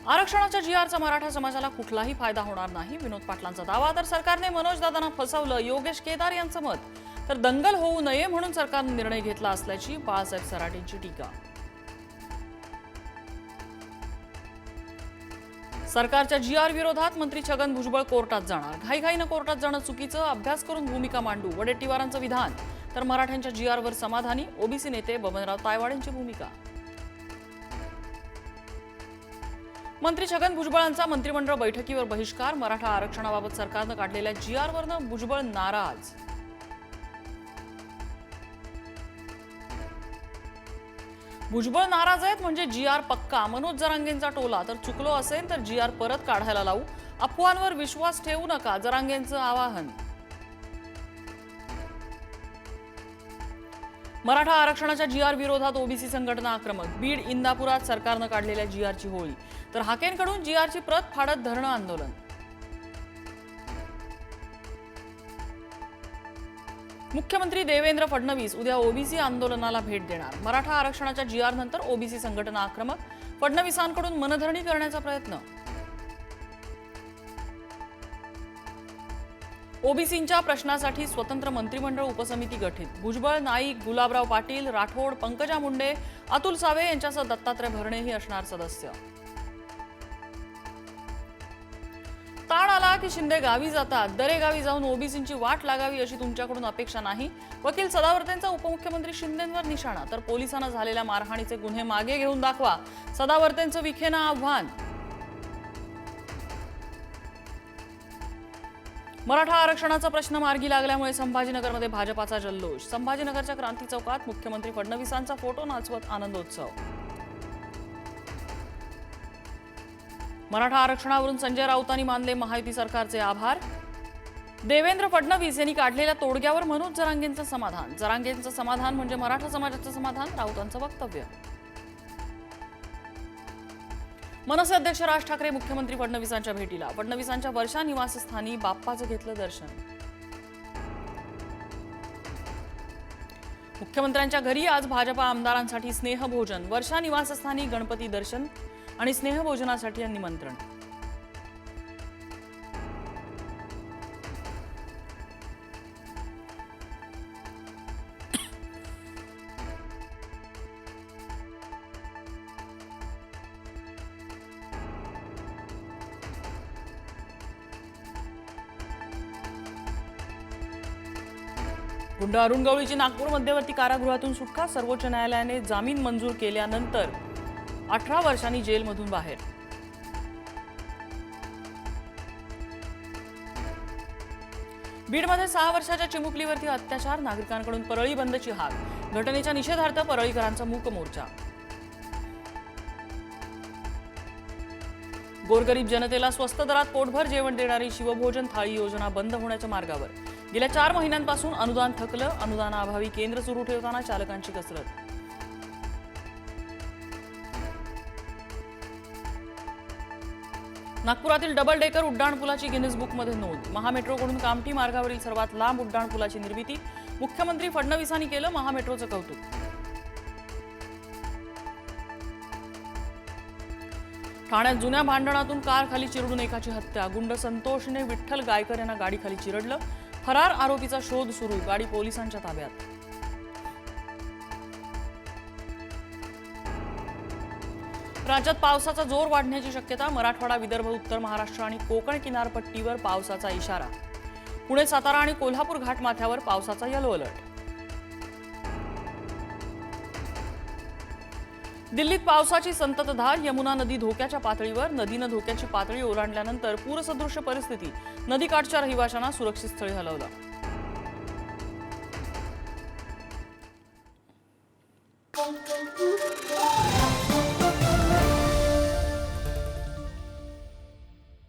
आरक्षणाच्या जी-आरचा मराठा समाजाला कुठलाही फायदा होणार नाही, विनोद पाटलांचा दावा। तर सरकारने मनोज दादांना फसवलं, योगेश केदार यांचं मत। तर दंगल होऊ नये म्हणून सरकारने निर्णय घेतला असल्याची बाळासाहेब सराटेंची टीका। सरकारच्या जी-आर विरोधात मंत्री छगन भुजबळ कोर्टात जाणार। घाईघाईनं कोर्टात जाणं चुकीचं, अभ्यास करून भूमिका मांडू, वडेट्टीवारांचं विधान। तर मराठ्यांच्या जी-आरवर समाधानी, ओबीसी नेते बबनराव तायवाडेंची भूमिका। मंत्री छगन भुजबळांचा मंत्रिमंडळ बैठकीवर बहिष्कार। मराठा आरक्षणाबाबत सरकारनं काढलेल्या जी-आरवरनं भुजबळ नाराज। भुजबळ नाराज आहेत म्हणजे जी-आर पक्का। मनोज जरांगेंचा टोला, तर चुकलो असेल तर जी-आर परत काढायला लावू, अफवांवर विश्वास ठेवू नका, जरांगेंचं आवाहन। मराठा आरक्षणाच्या जी-आर विरोधात ओबीसी संघटना आक्रमक। बीड, इंदापुरात सरकारनं काढलेल्या जी-आरची होळी, तर हाकेंकडून जी-आरची प्रत फाडत धरणं आंदोलन। मुख्यमंत्री देवेंद्र फडणवीस उद्या ओबीसी आंदोलनाला भेट देणार। मराठा आरक्षणाच्या जी-आर नंतर ओबीसी संघटना आक्रमक, फडणवीसांकडून मनधरणी करण्याचा प्रयत्न। ओबीसींच्या प्रश्नासाठी स्वतंत्र मंत्रिमंडळ उपसमिती गठीत। भुजबळ, नाईक, गुलाबराव पाटील, राठोड, पंकजा मुंडे, अतुल सावे यांच्यासह दत्तात्रय भरणेही असणार सदस्य। ताण आला की शिंदे गावी जातात। दरेगावी जाऊन ओबीसींची वाट लागावी अशी तुमच्याकडून अपेक्षा नाही, वकील सदावर्तेंचा उपमुख्यमंत्री शिंदेंवर निशाणा। तर पोलिसांना झालेल्या मारहाणीचे गुन्हे मागे घेऊन दाखवा, सदावर्तेंचं विखेंना आव्हान। मराठा आरक्षणाचा प्रश्न मार्गी लागल्यामुळे संभाजीनगरमध्ये भाजपाचा जल्लोष। संभाजीनगरच्या क्रांती चौकात मुख्यमंत्री फडणवीसांचा फोटो नाचवत आनंदोत्सव। मराठा आरक्षणावरून संजय राऊतांनी मानले महायुती सरकारचे आभार। देवेंद्र फडणवीस यांनी काढलेल्या तोडग्यावर मनोज जरांगेंचं समाधान। जरांगेंचं समाधान म्हणजे मराठा समाजाचं समाधान, राऊतांचं वक्तव्य। मनसे अध्यक्ष राज ठाकरे मुख्यमंत्री फडणवीसांच्या भेटीला। फडणवीसांच्या वर्षा निवासस्थानी बाप्पाचं घेतलं दर्शन। मुख्यमंत्र्यांच्या घरी आज भाजपा आमदारांसाठी स्नेहभोजन। वर्षा निवासस्थानी गणपती दर्शन आणि स्नेहभोजनासाठी निमंत्रण। गुंड अरुण गवळीची नागपूर मध्यवर्ती कारागृहातून सुटका। सर्वोच्च न्यायालयाने जामीन मंजूर केल्यानंतर 18 वर्षांनी जेलमधून बाहेर। बीडमध्ये 6 वर्षाच्या चिमुकलीवरती अत्याचार, नागरिकांकडून परळी बंदची हाक। घटनेच्या निषेधार्थ परळीकरांचा मूक मोर्चा। गोरगरीब जनतेला स्वस्त दरात पोटभर जेवण देणारी शिवभोजन थाळी योजना बंद होण्याच्या मार्गावर। गेल्या 4 महिन्यांपासून अनुदान थकलं, अनुदानाअभावी केंद्र सुरू ठेवताना चालकांची कसरत। नागपुरातील डबल डेकर उड्डाणपुलाची गिनीज बुकमध्ये नोंद। महामेट्रोकडून कामठी मार्गावरील सर्वात लांब उड्डाणपुलाची निर्मिती। मुख्यमंत्री फडणवीसांनी केलं महामेट्रोचं कौतुक। ठाण्यात जुन्या भांडणातून कार खाली चिरडून एकाची हत्या। गुंड संतोषने विठ्ठल गायकर यांना गाडीखाली चिरडलं। फरार आरोपीचा शोध सुरू, गाडी पोलिसांच्या ताब्यात। राज्यात पावसाचा जोर वाढण्याची शक्यता। मराठवाडा, विदर्भ, उत्तर महाराष्ट्र आणि कोकण किनारपट्टीवर पावसाचा इशारा। पुणे, सातारा आणि कोल्हापूर घाटमाथ्यावर पावसाचा येलो अलर्ट। दिल्लीत पावसाची संततधार। यमुना नदी धोक्याच्या पातळीवर। नदीनं धोक्याची पातळी ओलांडल्यानंतर पूरसदृश्य परिस्थिती। नदीकाठच्या रहिवाशांना सुरक्षित स्थळी हलवलं।